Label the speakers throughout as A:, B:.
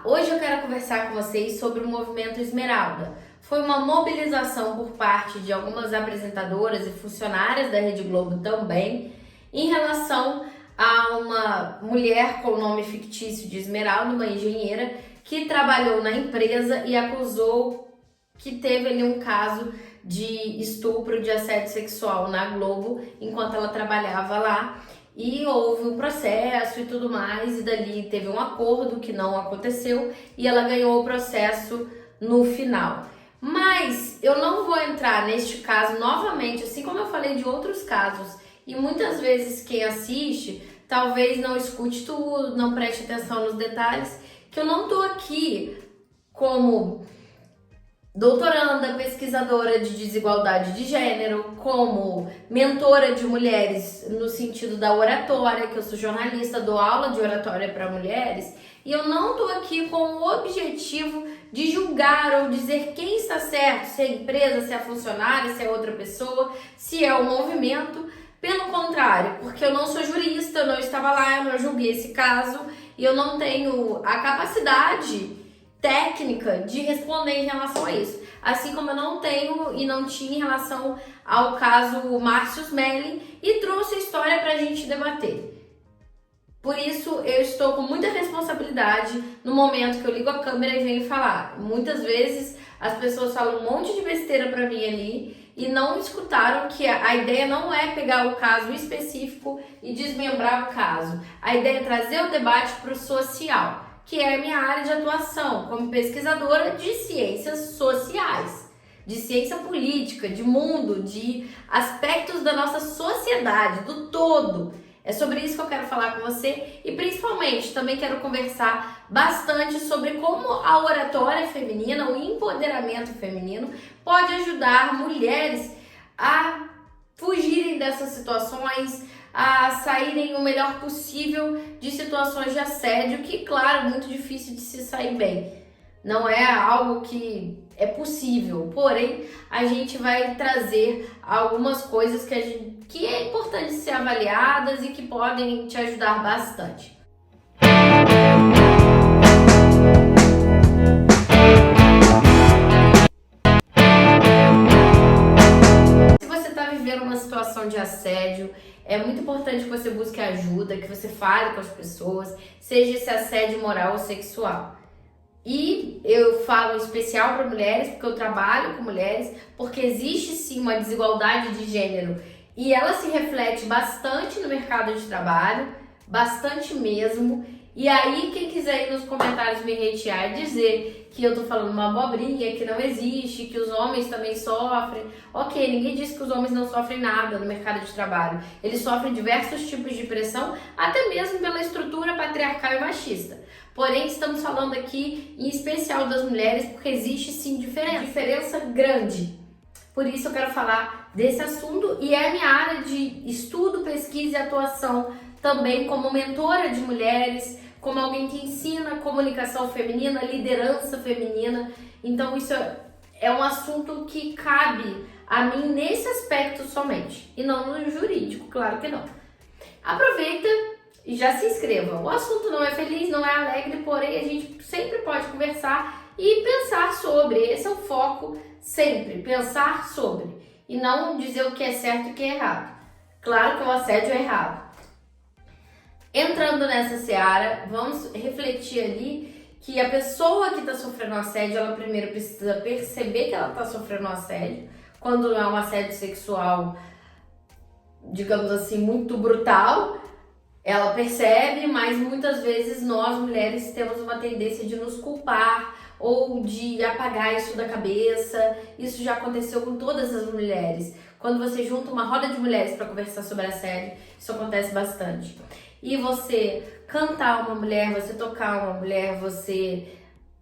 A: Olá, hoje eu quero conversar com vocês sobre o movimento Esmeralda. Foi uma mobilização por parte de algumas apresentadoras e funcionárias da Rede Globo também, em relação a uma mulher com o nome fictício de Esmeralda, uma engenheira, que trabalhou na empresa e acusou que teve ali um caso de estupro, de assédio sexual na Globo, enquanto ela trabalhava lá. E houve um processo e tudo mais, e dali teve um acordo que não aconteceu e ela ganhou o processo no final. Mas eu não vou entrar neste caso novamente, assim como eu falei de outros casos, e muitas vezes quem assiste talvez não escute tudo, não preste atenção nos detalhes, que eu não tô aqui como doutoranda, pesquisadora de desigualdade de gênero, como mentora de mulheres no sentido da oratória, que eu sou jornalista, dou aula de oratória para mulheres, e eu não estou aqui com o objetivo de julgar ou dizer quem está certo, se é a empresa, se é a funcionária, se é outra pessoa, se é o movimento. Pelo contrário, porque eu não sou jurista, eu não estava lá, eu não julguei esse caso, e eu não tenho a capacidade técnica de responder em relação a isso. Assim como eu não tenho e não tinha em relação ao caso Márcio Smelling, e trouxe a história para a gente debater. Por isso eu estou com muita responsabilidade no momento que eu ligo a câmera e venho falar. Muitas vezes as pessoas falam um monte de besteira para mim ali e não escutaram que a ideia não é pegar o caso específico e desmembrar o caso. A ideia é trazer o debate para o social, que é a minha área de atuação como pesquisadora de ciências sociais, de ciência política, de mundo, de aspectos da nossa sociedade, do todo. É sobre isso que eu quero falar com você e principalmente também quero conversar bastante sobre como a oratória feminina, o empoderamento feminino pode ajudar mulheres a fugirem dessas situações, a saírem o melhor possível de situações de assédio, que, claro, é muito difícil de se sair bem. Não é algo que é possível, porém, a gente vai trazer algumas coisas que é importante ser avaliadas e que podem te ajudar bastante. Se você está vivendo uma situação de assédio, é muito importante que você busque ajuda, que você fale com as pessoas, seja esse assédio moral ou sexual. E eu falo em especial para mulheres, porque eu trabalho com mulheres, porque existe sim uma desigualdade de gênero e ela se reflete bastante no mercado de trabalho, bastante mesmo. E aí, quem quiser ir nos comentários me hatear e dizer que eu tô falando uma abobrinha, que não existe, que os homens também sofrem. Ok, ninguém disse que os homens não sofrem nada no mercado de trabalho. Eles sofrem diversos tipos de pressão, até mesmo pela estrutura patriarcal e machista. Porém, estamos falando aqui em especial das mulheres, porque existe sim diferença grande. Por isso eu quero falar desse assunto e é a minha área de estudo, pesquisa e atuação também como mentora de mulheres, como alguém que ensina comunicação feminina, liderança feminina. Então isso é um assunto que cabe a mim nesse aspecto somente, e não no jurídico, claro que não. Aproveita e já se inscreva. O assunto não é feliz, não é alegre, porém a gente sempre pode conversar e pensar sobre. Esse é o foco sempre, pensar sobre, e não dizer o que é certo e o que é errado. Claro que o assédio é errado. Entrando nessa seara, vamos refletir ali que a pessoa que está sofrendo assédio, ela primeiro precisa perceber que ela está sofrendo assédio, quando não é um assédio sexual, digamos assim, muito brutal. Ela percebe, mas muitas vezes nós mulheres temos uma tendência de nos culpar ou de apagar isso da cabeça. Isso já aconteceu com todas as mulheres. Quando você junta uma roda de mulheres para conversar sobre assédio, isso acontece bastante. E você cantar uma mulher, você tocar uma mulher, você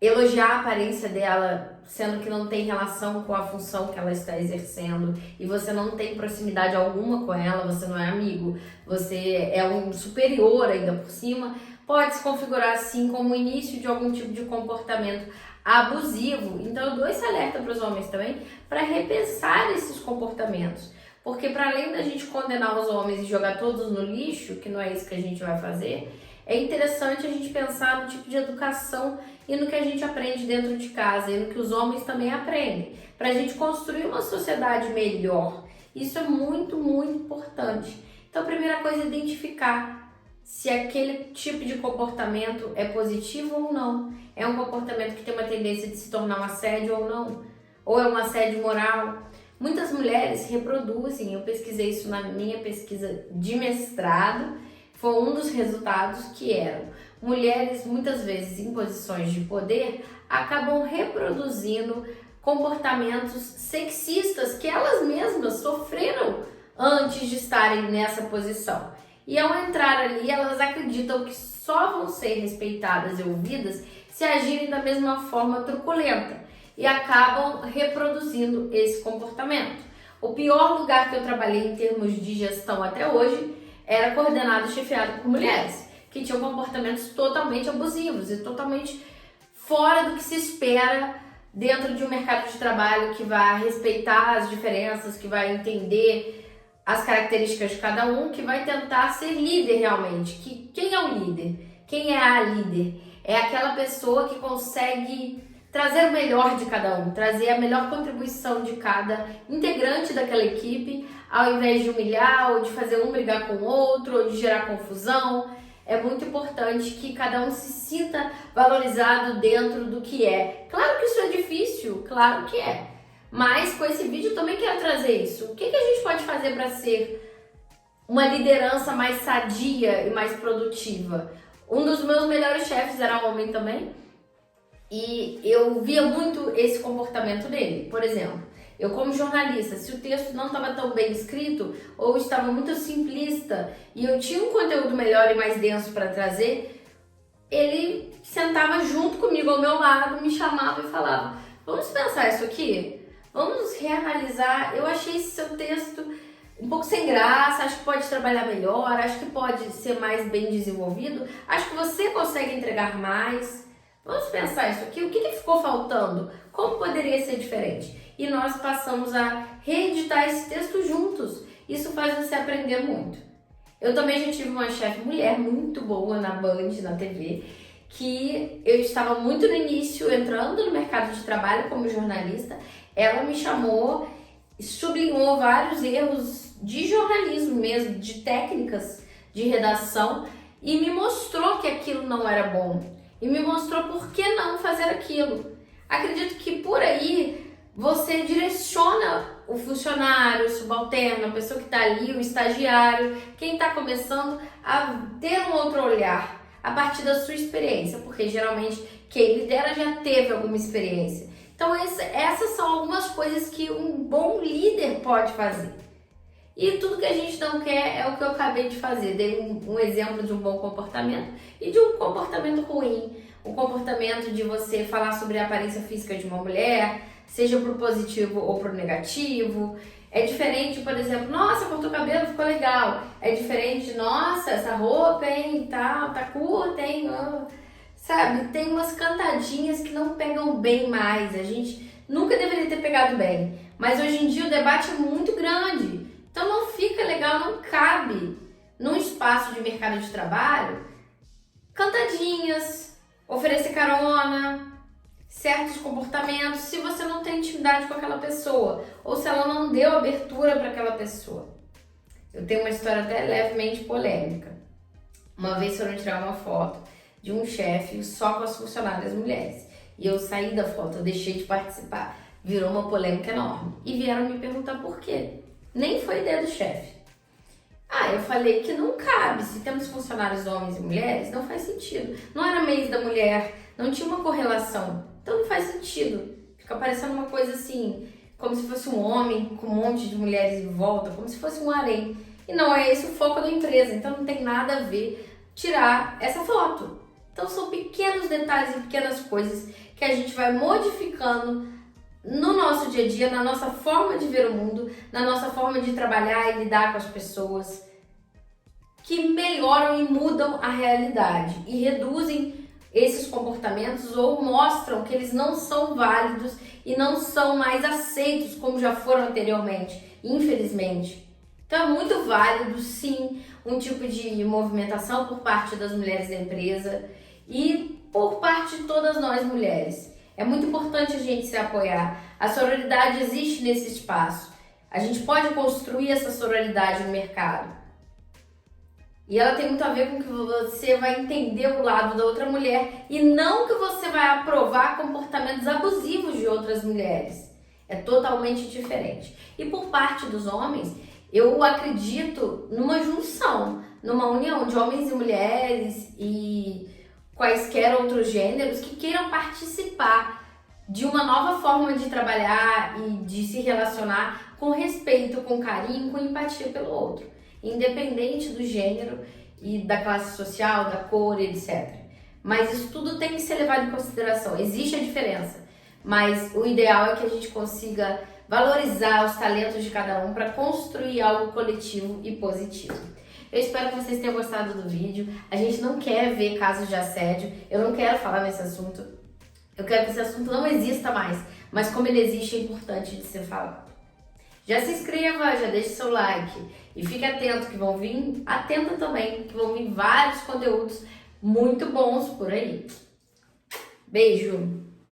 A: elogiar a aparência dela, sendo que não tem relação com a função que ela está exercendo e você não tem proximidade alguma com ela, você não é amigo, você é um superior ainda por cima, pode se configurar assim como o início de algum tipo de comportamento abusivo. Então eu dou esse alerta para os homens também para repensar esses comportamentos. Porque para além da gente condenar os homens e jogar todos no lixo, que não é isso que a gente vai fazer, é interessante a gente pensar no tipo de educação e no que a gente aprende dentro de casa e no que os homens também aprendem, para a gente construir uma sociedade melhor. Isso é muito, muito importante. Então, a primeira coisa é identificar se aquele tipo de comportamento é positivo ou não. É um comportamento que tem uma tendência de se tornar um assédio ou não, ou é um assédio moral. Muitas mulheres reproduzem, eu pesquisei isso na minha pesquisa de mestrado, foi um dos resultados que eram mulheres muitas vezes em posições de poder acabam reproduzindo comportamentos sexistas que elas mesmas sofreram antes de estarem nessa posição. E ao entrar ali, elas acreditam que só vão ser respeitadas e ouvidas se agirem da mesma forma truculenta e acabam reproduzindo esse comportamento. O pior lugar que eu trabalhei em termos de gestão até hoje era coordenado e chefiado por mulheres, que tinham comportamentos totalmente abusivos e totalmente fora do que se espera dentro de um mercado de trabalho que vai respeitar as diferenças, que vai entender as características de cada um, que vai tentar ser líder realmente. Quem é o líder? Quem é a líder? É aquela pessoa que consegue trazer o melhor de cada um, trazer a melhor contribuição de cada integrante daquela equipe, ao invés de humilhar ou de fazer um brigar com o outro ou de gerar confusão. É muito importante que cada um se sinta valorizado dentro do que é. Claro que isso é difícil, claro que é. Mas com esse vídeo eu também quero trazer isso. O que a gente pode fazer para ser uma liderança mais sadia e mais produtiva? Um dos meus melhores chefes era homem também. E eu via muito esse comportamento dele. Por exemplo, eu como jornalista, se o texto não estava tão bem escrito ou estava muito simplista e eu tinha um conteúdo melhor e mais denso para trazer, ele sentava junto comigo ao meu lado, me chamava e falava: vamos pensar isso aqui? Vamos reanalisar. Eu achei esse seu texto um pouco sem graça, acho que pode trabalhar melhor, acho que pode ser mais bem desenvolvido, acho que você consegue entregar mais. Vamos pensar isso aqui, o que ficou faltando? Como poderia ser diferente? E nós passamos a reeditar esse texto juntos. Isso faz você aprender muito. Eu também já tive uma chefe mulher muito boa na Band, na TV, que eu estava muito no início, entrando no mercado de trabalho como jornalista. Ela me chamou, sublinhou vários erros de jornalismo mesmo, de técnicas de redação, e me mostrou que aquilo não era bom. E me mostrou por que não fazer aquilo. Acredito que por aí você direciona o funcionário, o subalterno, a pessoa que está ali, o estagiário, quem está começando a ter um outro olhar a partir da sua experiência, porque geralmente quem lidera já teve alguma experiência. Então essas são algumas coisas que um bom líder pode fazer. E tudo que a gente não quer é o que eu acabei de fazer. Dei um exemplo de um bom comportamento e de um comportamento ruim. O comportamento de você falar sobre a aparência física de uma mulher, seja pro positivo ou pro negativo. É diferente, por exemplo, nossa, cortou o cabelo, ficou legal. É diferente, nossa, essa roupa, hein, tá curta, hein, sabe? Tem umas cantadinhas que não pegam bem mais. A gente nunca deveria ter pegado bem. Mas hoje em dia o debate é muito grande. Então não fica legal, não cabe num espaço de mercado de trabalho cantadinhas, oferecer carona, certos comportamentos, se você não tem intimidade com aquela pessoa ou se ela não deu abertura para aquela pessoa. Eu tenho uma história até levemente polêmica. Uma vez foram tirar uma foto de um chefe só com as funcionárias mulheres e eu saí da foto, eu deixei de participar. Virou uma polêmica enorme e vieram me perguntar por quê. Nem foi ideia do chefe. Eu falei que não cabe. Se temos funcionários homens e mulheres, não faz sentido. Não era mês da mulher, não tinha uma correlação. Então não faz sentido. Fica parecendo uma coisa assim, como se fosse um homem com um monte de mulheres em volta, como se fosse um harém. E não é esse o foco da empresa, então não tem nada a ver tirar essa foto. Então são pequenos detalhes e pequenas coisas que a gente vai modificando no nosso dia a dia, na nossa forma de ver o mundo, na nossa forma de trabalhar e lidar com as pessoas, que melhoram e mudam a realidade e reduzem esses comportamentos ou mostram que eles não são válidos e não são mais aceitos como já foram anteriormente, infelizmente. Então é muito válido, sim, um tipo de movimentação por parte das mulheres da empresa e por parte de todas nós mulheres. É muito importante a gente se apoiar. A sororidade existe nesse espaço. A gente pode construir essa sororidade no mercado. E ela tem muito a ver com que você vai entender o lado da outra mulher e não que você vai aprovar comportamentos abusivos de outras mulheres. É totalmente diferente. E por parte dos homens, eu acredito numa junção, numa união de homens e mulheres e quaisquer outros gêneros que queiram participar de uma nova forma de trabalhar e de se relacionar com respeito, com carinho, com empatia pelo outro, independente do gênero e da classe social, da cor, etc. Mas isso tudo tem que ser levado em consideração. Existe a diferença, mas o ideal é que a gente consiga valorizar os talentos de cada um para construir algo coletivo e positivo. Eu espero que vocês tenham gostado do vídeo. A gente não quer ver casos de assédio, eu não quero falar nesse assunto. Eu quero que esse assunto não exista mais, mas como ele existe é importante de ser falado. Já se inscreva, já deixe seu like e fique atento que vão vir, atenta também, que vão vir vários conteúdos muito bons por aí. Beijo!